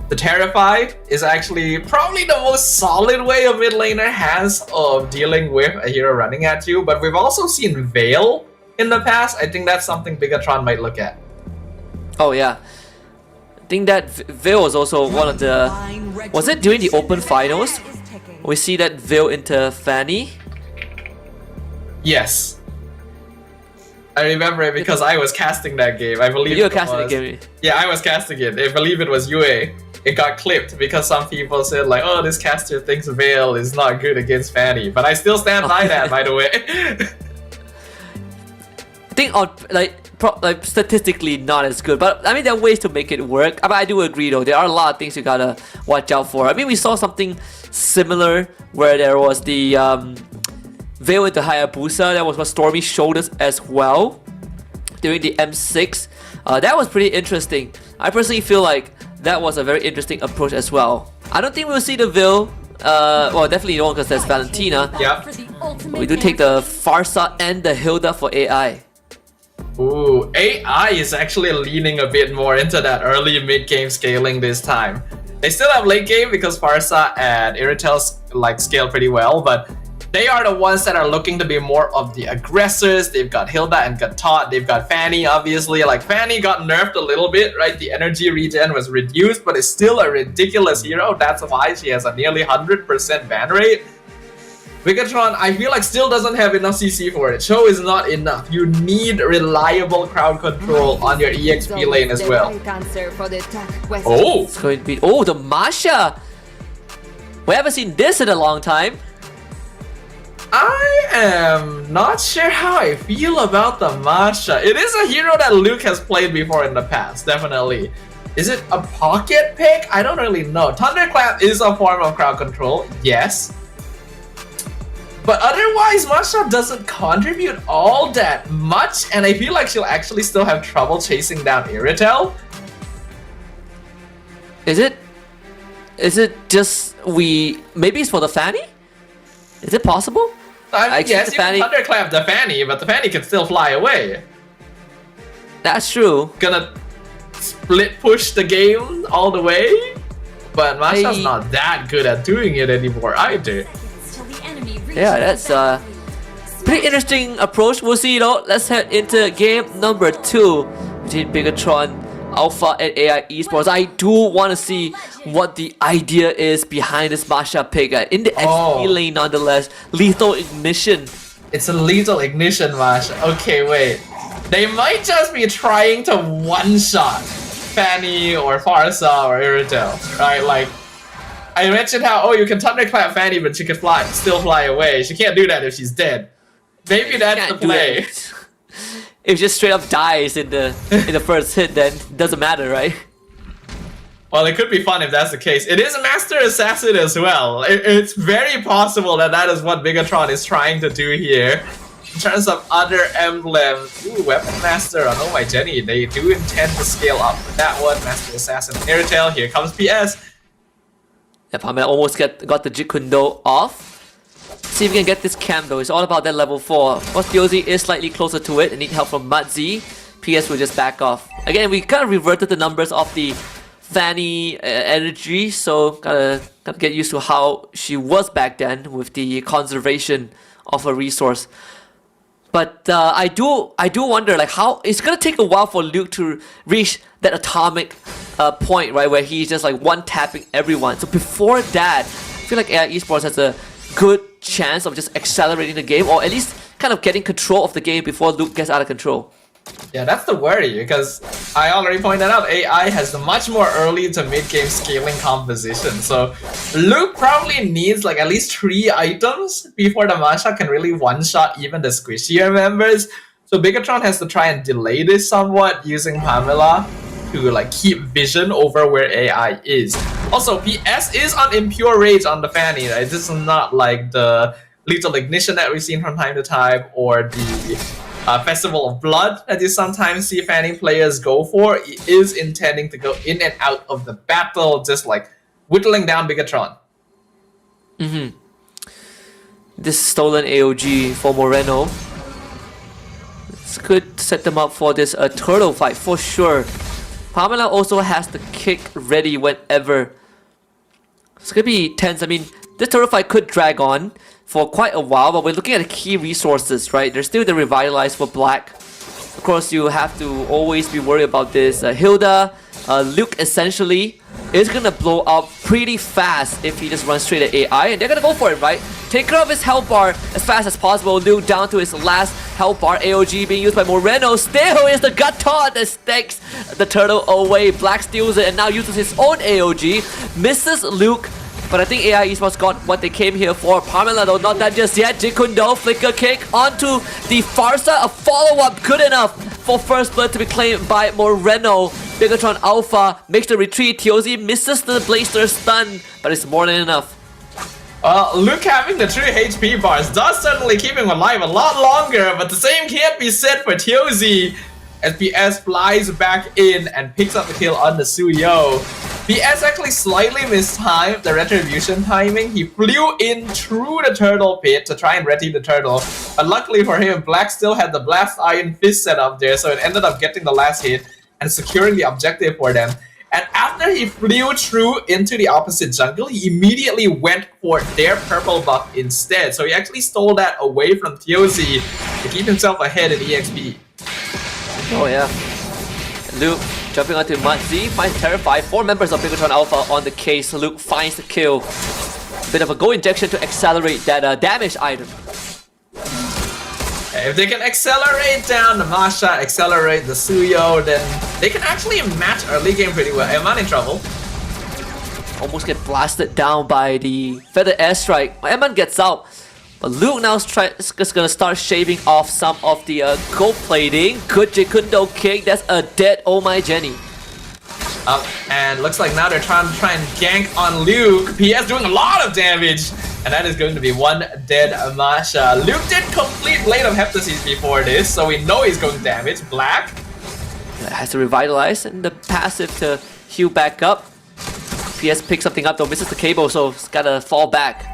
The Terrify is actually probably the most solid way a mid laner has of dealing with a hero running at you, but we've also seen Veil in the past. I think that's something BIGETRON might look at. Oh yeah. I think that Veil was also one of the... Was it during the Open Finals? We see that Veil into Fanny? Yes. I remember it because I was casting that game. I believe you were casting the game. Yeah, I was casting it. I believe it was UA. It got clipped because some people said like, oh, this caster thinks Veil is not good against Fanny. But I still stand by that, by the way. I think on like statistically not as good, but I mean there are ways to make it work. But I do agree though, there are a lot of things you gotta watch out for. I mean we saw something similar where there was the Veil into Hayabusa. That was what Stormy showed us as well during the M6. That was pretty interesting. I personally feel like that was a very interesting approach as well. I don't think we'll see the Veil. Well, definitely don't because there's Valentina. Yeah. We do take the Pharsa and the Hilda for AI. Ooh, AI is actually leaning a bit more into that early mid-game scaling this time. They still have late game because Pharsa and Irritel like scale pretty well, but they are the ones that are looking to be more of the aggressors. They've got Hilda and got Todd. They've got Fanny, obviously. Like, Fanny got nerfed a little bit, right? The energy regen was reduced, but it's still a ridiculous hero. That's why she has a nearly 100% ban rate. BIGETRON, I feel like still doesn't have enough CC for it. Show is not enough. You need reliable crowd control on your EXP lane as well. Oh! It's going to be... Oh, the Masha! We haven't seen this in a long time. I am not sure how I feel about the Masha. It is a hero that Luke has played before in the past, definitely. Is it a pocket pick? I don't really know. Thunderclap is a form of crowd control, yes. But otherwise, Masha doesn't contribute all that much, and I feel like she'll actually still have trouble chasing down Irritel. Is it just maybe it's for the Fanny? Is it possible? I mean, yes, you can thunderclap the Fanny, but the Fanny can still fly away. That's true. Gonna split push the game all the way, but Masha's not that good at doing it anymore either. Yeah, that's a pretty interesting approach. We'll see though. Let's head into game number 2 between BIGETRON Alpha and AI Esports. I do want to see what the idea is behind this Masha pick. In the XP lane nonetheless. Lethal Ignition. It's a Lethal Ignition, Masha. Okay, wait. They might just be trying to one-shot Fanny or Pharsa or Irritel, right? Like, I mentioned how, you can thunderclap Fanny, but she can still fly away. She can't do that if she's dead. Maybe that's the play. If she just straight up dies in the first hit, then it doesn't matter, right? Well, it could be fun if that's the case. It is a Master Assassin as well. It's very possible that is what BIGETRON is trying to do here. In terms of other emblems, Weapon Master on Oh My Jenny, they do intend to scale up with that one. Master Assassin Irritel, here comes PS. Yeah, pamelaaa almost got the Jeet Kune Do off. See if we can get this camp though. It's all about that level 4. Of course, theozy is slightly closer to it and need help from madzy. PS will just back off. Again, we kind of reverted the numbers of the Fanny energy, so gotta get used to how she was back then with the conservation of a resource. But I do wonder like how it's gonna take a while for Luke to reach that atomic point, right, where he's just like one-tapping everyone. So before that, I feel like AI Esports has a good chance of just accelerating the game, or at least kind of getting control of the game before Luke gets out of control. Yeah, that's the worry, because I already pointed out AI has the much more early to mid-game scaling composition. So Luke probably needs like at least 3 items before the Masha can really one-shot even the squishier members. So BIGETRON has to try and delay this somewhat using pamelaaa to like keep vision over where AI is. Also, PS is on Impure Rage on the Fanny, right? This is not like the Lethal Ignition that we've seen from time to time, or the Festival of Blood that you sometimes see Fanny players go for. It is intending to go in and out of the battle, just like whittling down BIGETRON. This stolen AOG for Moreno. This could set them up for this turtle fight for sure. pamelaaa also has the kick ready whenever. It's gonna be tense. I mean, this turtle fight could drag on for quite a while, but we're looking at the key resources, right? There's still the revitalize for black. Of course, you have to always be worried about this. Hilda, Luke essentially is gonna blow up pretty fast if he just runs straight at AI, and they're gonna go for it, right? Take care of his health bar as fast as possible. Luke down to his last health bar. AOG being used by Moreno. Still is the gut taunt that stakes the turtle away. Black steals it and now uses his own AOG. Misses Luke. But I think AI Esports got what they came here for. pamelaaa though, not that just yet. Jikundo, flicker kick onto the Farsa. A follow-up good enough for first blood to be claimed by Moreno. BIGETRON Alpha makes the retreat. theozy misses the Blaster stun, but it's more than enough. Luke having the true HP bars does certainly keep him alive a lot longer, but the same can't be said for theozy. As PS flies back in and picks up the kill on the Suyo. PS actually slightly mistimed the retribution timing. He flew in through the turtle pit to try and ready the turtle. But luckily for him, Black still had the Blast Iron Fist set up there, so it ended up getting the last hit and securing the objective for them. And after he flew through into the opposite jungle, he immediately went for their purple buff instead. So he actually stole that away from theozy to keep himself ahead in EXP. Oh yeah. Luke jumping onto madzy, finds Terrify. 4 members of BIGETRON Alpha on the case. Luke finds the kill. Bit of a go injection to accelerate that damage item. If they can accelerate down the Masha, accelerate the Suyo, then they can actually match early game pretty well. emann in trouble. Almost get blasted down by the Feather Airstrike. emann gets out. But Luke now is just gonna start shaving off some of the gold plating. Good Jikundo kick. That's a dead Oh My Jenny. And looks like now they're trying to gank on Luke. PS doing a lot of damage. And that is going to be one dead Masha. Luke did complete Blade of Heptasis before this, so we know he's going to damage. Black has to revitalize and the passive to heal back up. PS picks something up though, misses the cable, so it's gotta fall back.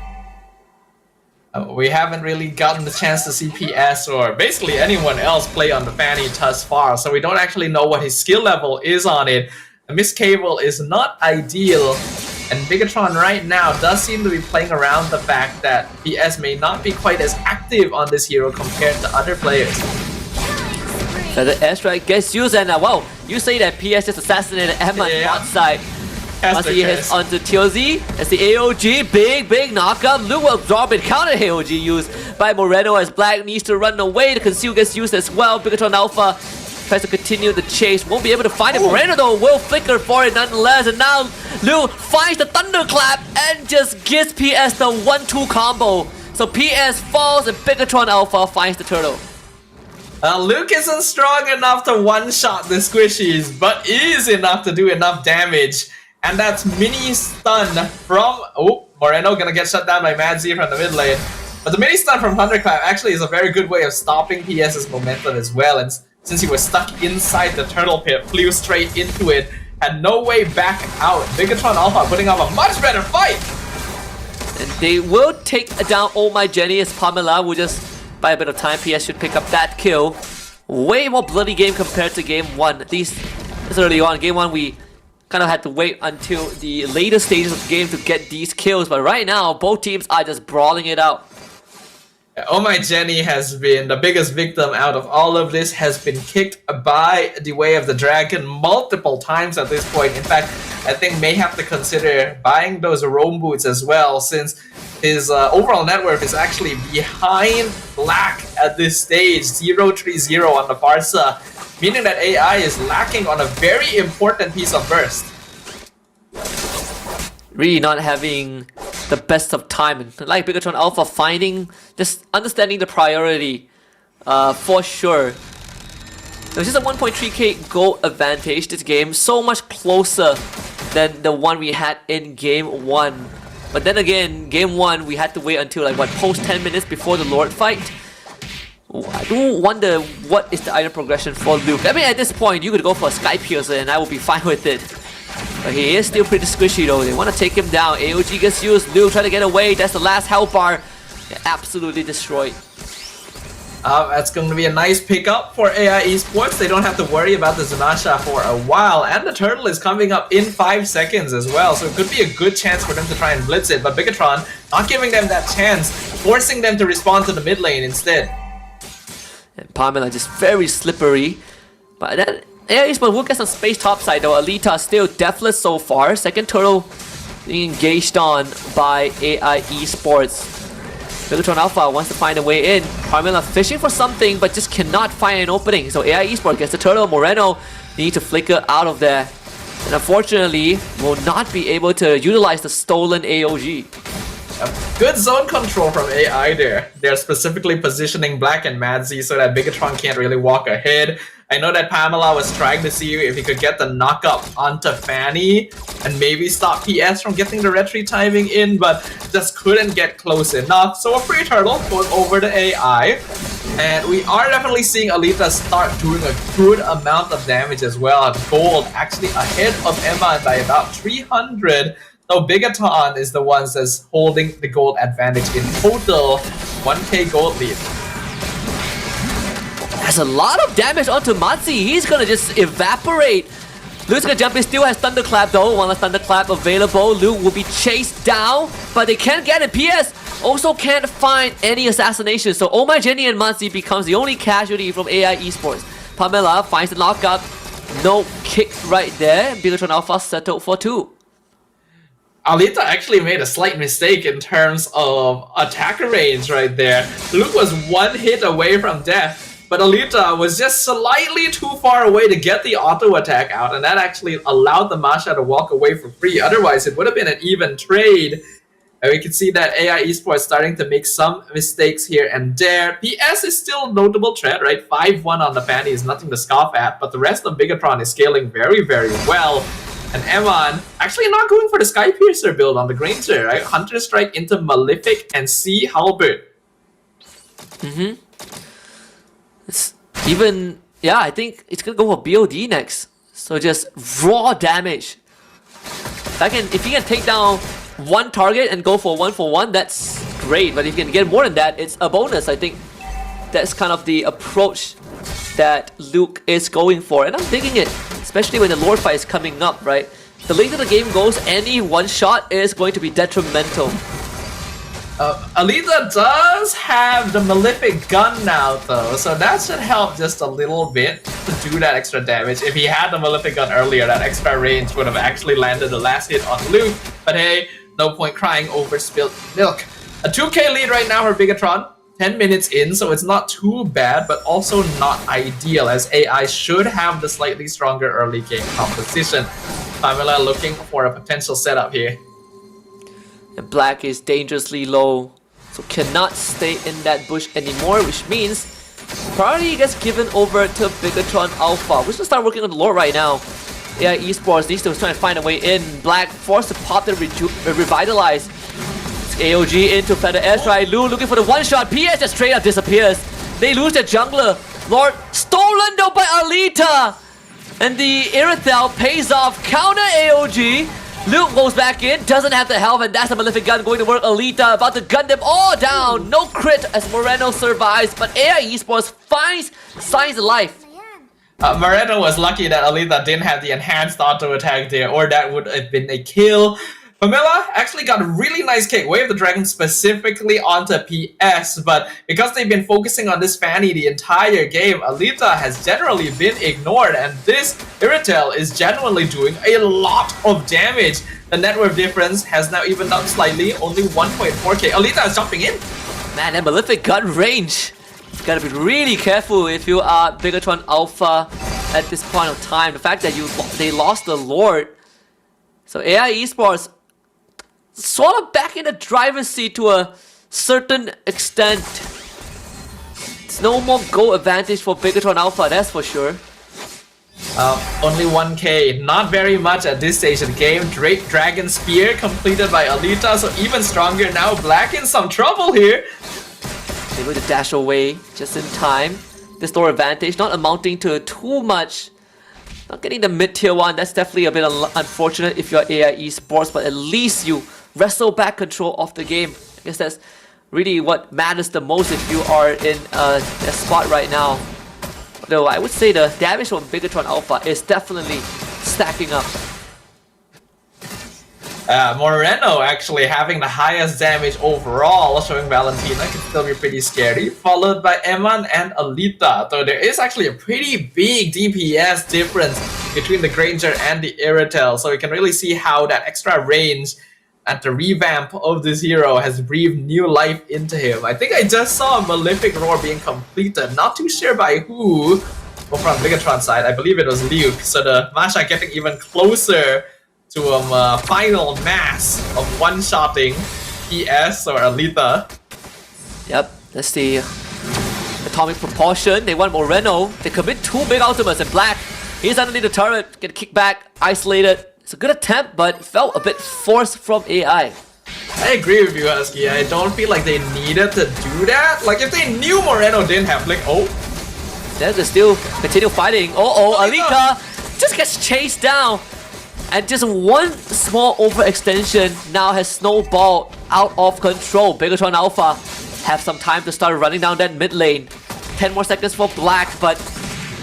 We haven't really gotten the chance to see PS or basically anyone else play on the Fanny thus far, so we don't actually know what his skill level is on it. The missed cable is not ideal, and BIGETRON right now does seem to be playing around the fact that PS may not be quite as active on this hero compared to other players. So the airstrike gets used, and wow, you say that PS just assassinated emann bot side. Masha hits onto theozy. That's the AOG, big knockup. Luke will drop it, counter AOG used by Moreno as Black needs to run away. The conceal gets used as well. BIGETRON Alpha tries to continue the chase, won't be able to find it. Moreno though will flicker for it nonetheless, and now Luke finds the thunderclap and just gives PS the 1-2 combo. So PS falls and BIGETRON Alpha finds the turtle. Luke isn't strong enough to one-shot the squishies, but is enough to do enough damage. And that's mini stun from... Oh, Moreno gonna get shut down by madzy from the mid lane. But the mini stun from Thunderclap actually is a very good way of stopping PS's momentum as well. And since he was stuck inside the turtle pit, flew straight into it, had no way back out. BIGETRON Alpha putting up a much better fight! And they will take down Oh My Jenny as pamelaaa will just, by a bit of time, PS should pick up that kill. Way more bloody game compared to game 1. At least this early on. Game 1 we kind of had to wait until the later stages of the game to get these kills, but right now both teams are just brawling it out. Oh My Jenny has been the biggest victim out of all of this, has been kicked by the Way of the Dragon multiple times at this point. In fact, I think may have to consider buying those roam boots as well, since his overall net worth is actually behind Black at this stage, 0-3-0 on the Farsa, meaning that AI is lacking on a very important piece of burst. Really not having the best of time, and like BIGETRON Alpha finding, just understanding the priority for sure. There's just a 1.3k gold advantage this game, so much closer than the one we had in game 1. But then again, game 1 we had to wait until like what, post 10 minutes before the Lord fight. I do wonder what is the item progression for Luke. I mean, at this point you could go for a Sky Piercer and I would be fine with it. But he is still pretty squishy though. They want to take him down. AOG gets used. Luke trying to get away. That's the last health bar. They're absolutely destroyed. That's going to be a nice pickup for AI Esports. They don't have to worry about the Masha for a while, and the turtle is coming up in 5 seconds as well, so it could be a good chance for them to try and blitz it, but BIGETRON not giving them that chance, forcing them to respond to the mid lane instead. And pamelaaa just very slippery, but then AI Esports will get some space topside though. alitaaa still deathless so far, second turtle being engaged on by AI Esports. BIGETRON Alpha wants to find a way in. pamelaaa fishing for something but just cannot find an opening. So AI Esports gets the turtle. Moreno need to flicker out of there. And unfortunately, will not be able to utilize the stolen AOG. Good zone control from AI there. They're specifically positioning Black and Madzy so that BIGETRON can't really walk ahead. I know that pamelaaa was trying to see if he could get the knockup onto Fanny and maybe stop PS from getting the retreat timing in, but just couldn't get close enough. So a free turtle goes over to AI. And we are definitely seeing alitaaa start doing a good amount of damage as well. Gold actually ahead of emann by about 300. So BIGETRON is the ones that's holding the gold advantage in total. 1k gold lead. That's a lot of damage onto madzy. He's gonna just evaporate. Luke's gonna jump in, still has Thunderclap though. One last Thunderclap available. Luke will be chased down, but they can't get it. PS also can't find any assassination. So Oh My Jenny and madzy becomes the only casualty from AI Esports. pamelaaa finds the knockup. No kick right there. BIGETRON Alpha settled for 2. alitaaa actually made a slight mistake in terms of attacker range right there. Luke was 1 hit away from death, but alitaaa was just slightly too far away to get the auto attack out, and that actually allowed the Masha to walk away for free. Otherwise, it would have been an even trade. And we can see that AI Esports starting to make some mistakes here and there. PS is still a notable threat, right? 5-1 on the Fanny is nothing to scoff at, but the rest of BIGETRON is scaling very, very well. And emann actually not going for the Sky Piercer build on the Granger, right? Hunter Strike into Malefic and Sea Halberd. It's even, yeah, I think it's gonna go for BOD next. So just raw damage. If you can take down one target and go for 1-for-1, that's great. But if you can get more than that, it's a bonus. I think that's kind of the approach that Luke is going for, and I'm digging it, especially when the Lord fight is coming up, right? The later the game goes, any one shot is going to be detrimental. alitaaa does have the Malefic gun now though, so that should help just a little bit to do that extra damage. If he had the Malefic gun earlier, that extra range would have actually landed the last hit on Luke, but hey, no point crying over spilled milk. A 2k lead right now for BIGETRON. 10 minutes in, so it's not too bad, but also not ideal, as AI should have the slightly stronger early game composition. pamelaaa looking for a potential setup here. And Black is dangerously low, so cannot stay in that bush anymore, which means priority gets given over to BIGETRON Alpha. We're gonna start working on the lore right now. AI Esports needs to try and find a way in. Black forced to pop the revitalize. AOG into Feather Airstrike. Lu looking for the one-shot. PS just straight up disappears. They lose their jungler. Lord stolen though by alitaaa. And the Irithel pays off. Counter AOG. Luke goes back in. Doesn't have the health, and that's a Malefic gun going to work. alitaaa about to gun them all down. No crit as Moreno survives, but AI Esports finds signs of life. Moreno was lucky that alitaaa didn't have the enhanced auto attack there, or that would have been a kill. pamelaaa actually got a really nice kick, Wave the Dragon specifically onto PS, but because they've been focusing on this Fanny the entire game, alitaaa has generally been ignored, and this Irithel is genuinely doing a lot of damage. The net worth difference has now evened out slightly, only 1.4k. alitaaa is jumping in. Man, that Malefic gun range. You gotta be really careful if you are BIGETRON Alpha at this point of time. The fact that they lost the Lord. So AI Esports sort of back in the driver's seat to a certain extent. It's no more goal advantage for BIGETRON Alpha, that's for sure. Only 1k, not very much at this stage of the game. Drake Dragon Spear completed by alitaaa, so even stronger now. Black in some trouble here. Able to dash away just in time. This store advantage not amounting to too much. Not getting the mid tier 1, that's definitely a bit unfortunate if you're AI Esports, but at least you wrestle back control of the game. I guess that's really what matters the most if you are in a spot right now. Though I would say the damage from BIGETRON Alpha is definitely stacking up. Moreno actually having the highest damage overall, showing Valentina can still be pretty scary, followed by emann and alitaaa. So there is actually a pretty big DPS difference between the Granger and the Irritel, so you can really see how that extra range and the revamp of this hero has breathed new life into him. I think I just saw a Malefic Roar being completed, not too sure by who, but from BIGETRON's side, I believe it was Luke. So the Masha getting even closer to a final mass of one-shotting PS or alitaaa. Yep, that's the atomic proportion. They want Moreno. They commit 2 big ultimates, and Black, he's underneath the turret, get kicked back, isolated. It's a good attempt, but it felt a bit forced from AI. I agree with you, Husky. I don't feel like they needed to do that. Like, if they knew Moreno didn't have Blink, Then they still continue fighting. alitaaa just gets chased down. And just one small overextension now has snowballed out of control. BIGETRON Alpha have some time to start running down that mid lane. 10 more seconds for Black, but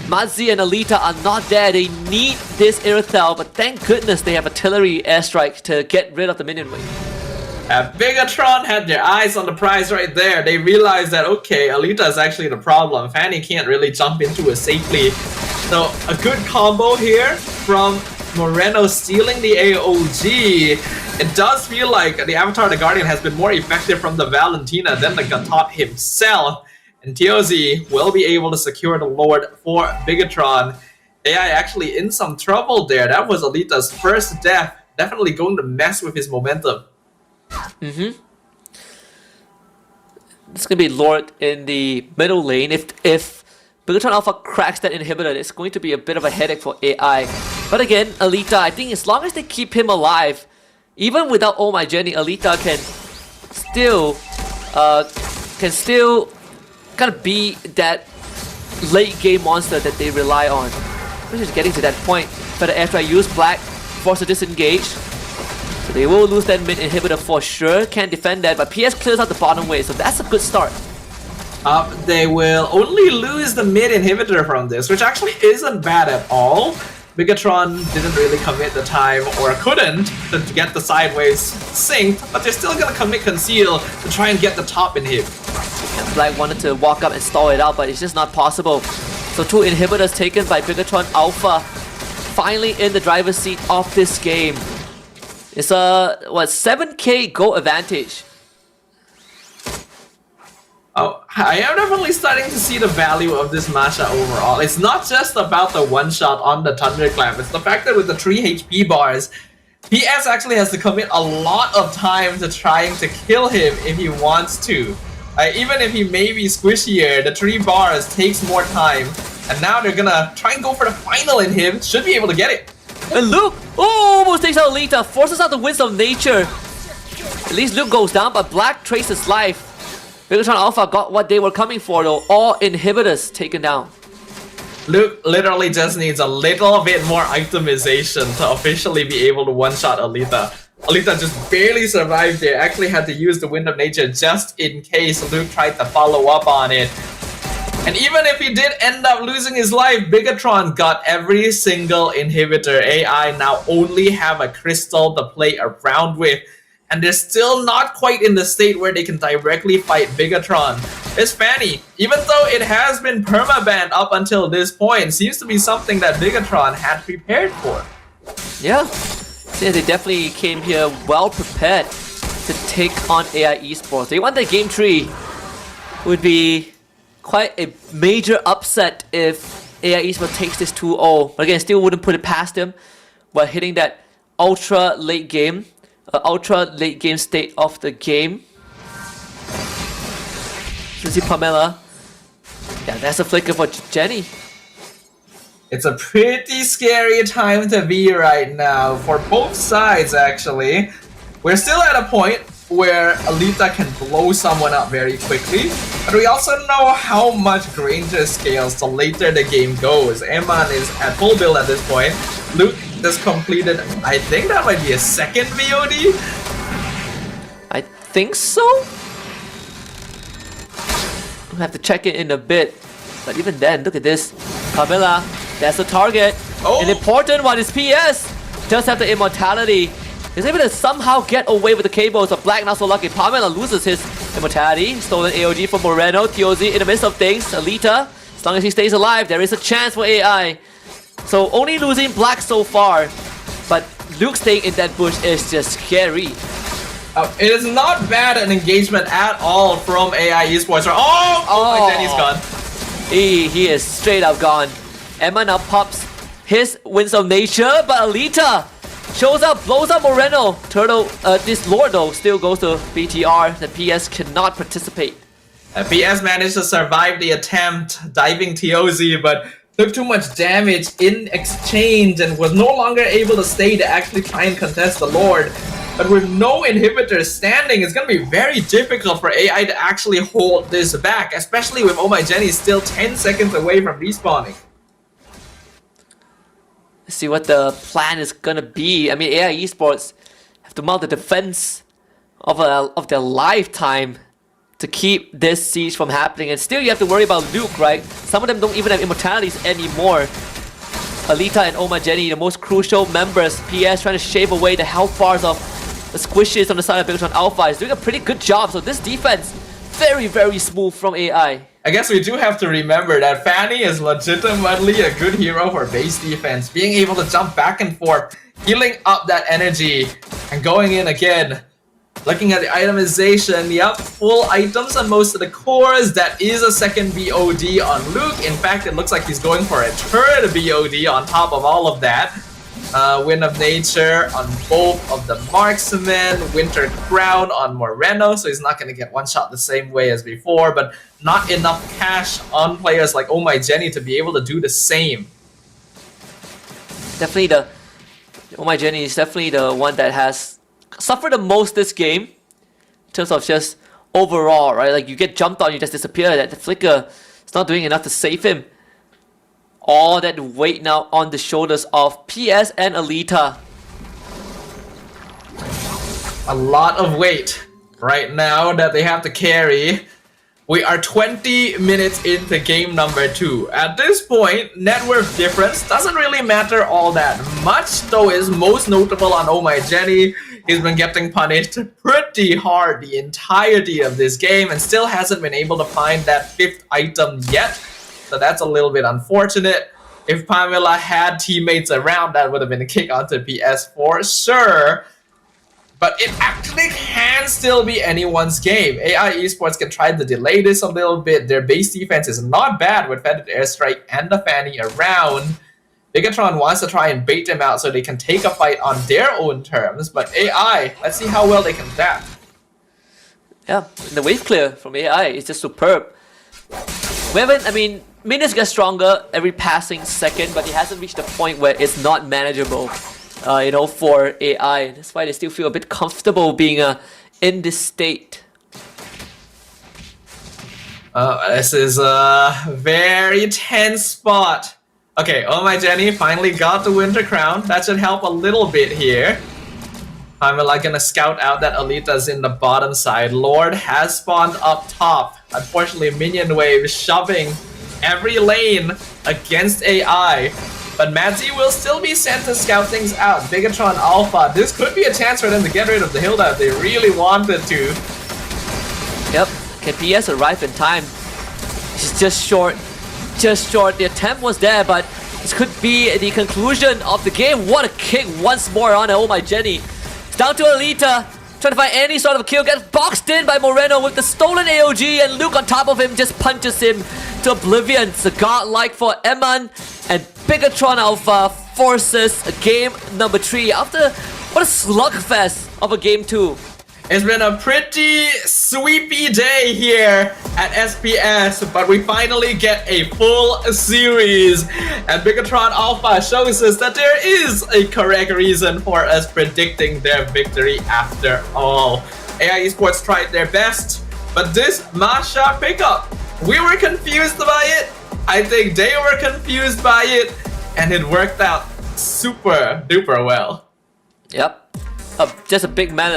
madzy and alitaaa are not there. They need this Irritel, but thank goodness they have artillery airstrike to get rid of the minion wave. BIGETRON had their eyes on the prize right there. They realized that, okay, alitaaa is actually the problem. Fanny can't really jump into it safely. So a good combo here from Moreno stealing the AOG. It does feel like the Avatar the Guardian has been more effective from the Valentina than the Gatot himself. And theozy will be able to secure the Lord for BIGETRON. AI actually in some trouble there. That was Alitaa's first death. Definitely going to mess with his momentum. It's gonna be Lord in the middle lane. If BIGETRON Alpha cracks that inhibitor, it's going to be a bit of a headache for AI. But again, alitaaa, I think as long as they keep him alive, even without Oh My Jenny, alitaaa can still kind of be that late game monster that they rely on. Which is getting to that point. But after I use Black, force to disengage. So they will lose that mid inhibitor for sure. Can't defend that, but PS clears out the bottom way, so that's a good start. They will only lose the mid inhibitor from this, which actually isn't bad at all. BIGETRON didn't really commit the time, or couldn't, to get the sideways synced, but they're still gonna commit conceal to try and get the top inhib. And Black wanted to walk up and stall it out, but it's just not possible. So 2 inhibitors taken by BIGETRON Alpha, finally in the driver's seat of this game. It's a 7k goal advantage. Oh, I am definitely starting to see the value of this Masha overall. It's not just about the one-shot on the Thunderclap, it's the fact that with the 3 HP bars, PS actually has to commit a lot of time to trying to kill him if he wants to. Even if he may be squishier, the 3 bars takes more time, and now they're gonna try and go for the final inhib, should be able to get it. And Luke almost takes out alitaaa, forces out the winds of nature. At least Luke goes down, but Black traces life. BIGETRON Alpha got what they were coming for though, all inhibitors taken down. Luke literally just needs a little bit more itemization to officially be able to one-shot alitaaa. alitaaa just barely survived there, actually had to use the Wind of Nature just in case Luke tried to follow up on it. And even if he did end up losing his life, BIGETRON got every single inhibitor. AI now only have a crystal to play around with. And they're still not quite in the state where they can directly fight BIGETRON. It's Fanny, even though it has been permabanned up until this point, seems to be something that BIGETRON had prepared for. Yeah, they definitely came here well prepared to take on AI Esports. They won the game 3. Would be quite a major upset if AI Esports takes this 2-0. But again, still wouldn't put it past them. But hitting that ultra late game state of the game. You see Pamelaaa. Yeah, that's a flicker for Jenny. It's a pretty scary time to be right now for both sides, actually. We're still at a point where alitaaa can blow someone up very quickly, but we also know how much Granger scales the later the game goes. Emann is at full build at this point. Luke just completed, I think that might be a second VOD? I think so? We'll have to check it in a bit. But even then, look at this. Pamelaaa, that's the target. Oh. An important one is PS. Does have the immortality. He's able to somehow get away with the cables, but Black not so lucky. Pamelaaa loses his immortality. Stolen AOG from Moreno. Theozy in the midst of things. Alita, as long as he stays alive, there is a chance for AI. So only losing Black so far. But Luke staying in that bush is just scary. It is not bad an engagement at all from AI Esports. Oh, my Jenny's gone. He is straight up gone. Emann now pops his Winds of Nature, but Alita shows up, blows up Moreno. Turtle, this Lord though, still goes to BTR. The PS cannot participate. PS managed to survive the attempt, diving theozy, but took too much damage in exchange and was no longer able to stay to actually try and contest the Lord. But with no inhibitors standing, it's going to be very difficult for AI to actually hold this back, especially with Oh My Jenny still 10 seconds away from respawning. Let's see what the plan is going to be. I mean, AI Esports have to mount the defense of their lifetime to keep this siege from happening. And still you have to worry about Luke, right? Some of them don't even have immortalities anymore. Alita and Oh My Jenny, the most crucial members. PS trying to shave away the health bars of the squishes on the side of BIGETRON Alpha. Is doing a pretty good job. So this defense, very, very smooth from AI. I guess we do have to remember that Fanny is legitimately a good hero for base defense. Being able to jump back and forth, healing up that energy, and going in again. Looking at the itemization, yep, full items on most of the cores. That is a second BOD on Luke. In fact, it looks like he's going for a third BOD on top of all of that. Wind of Nature on both of the marksmen. Winter Crown on Moreno, so he's not going to get one shot the same way as before, but not enough cash on players like Oh My Jenny to be able to do the same. Definitely the Oh My Jenny is definitely the one that has suffered the most this game in terms of just overall, right? Like you get jumped on, you just disappear. That the flicker is not doing enough to save him. All that weight now on the shoulders of PS and Alita. A lot of weight right now that they have to carry. We are 20 minutes into game number 2. At this point, net worth difference doesn't really matter all that much, though is most notable on Oh My Jenny. He's been getting punished pretty hard the entirety of this game and still hasn't been able to find that 5th item yet. So that's a little bit unfortunate. If Pamelaaa had teammates around, that would have been a kick onto PS for sure. But it actually can still be anyone's game. AI Esports can try to delay this a little bit. Their base defense is not bad with Fetid Airstrike and the Fanny around. BIGETRON wants to try and bait them out so they can take a fight on their own terms. But AI, let's see how well they can adapt. Yeah, the wave clear from AI is just superb. We haven't, I mean, minions get stronger every passing second, but it hasn't reached the point where it's not manageable, you know, for AI. That's why they still feel a bit comfortable being in this state. This is a very tense spot. Okay, Oh My Jenny finally got the Winter Crown. That should help a little bit here. Pamelaaa gonna scout out that Alita's in the bottom side. Lord has spawned up top. Unfortunately, minion wave shoving every lane against AI. But madzy will still be sent to scout things out. BIGETRON Alpha. This could be a chance for them to get rid of the Hilda if they really wanted to. Yep, can PS arrive in time? It's just short. Just short. The attempt was there, but this could be the conclusion of the game. What a kick once more on Oh My Jenny. It's down to Alita, trying to find any sort of kill. Gets boxed in by Moreno with the stolen AOG, and Luke on top of him just punches him to oblivion. It's a godlike for emann, and BIGETRON Alpha forces game number 3 after what a slugfest of a game 2. It's been a pretty sweepy day here at SPS, but we finally get a full series. And BIGETRON Alpha shows us that there is a correct reason for us predicting their victory after all. AI Esports tried their best, but this Masha pickup, we were confused by it. I think they were confused by it, and it worked out super duper well. Yep, just a big man.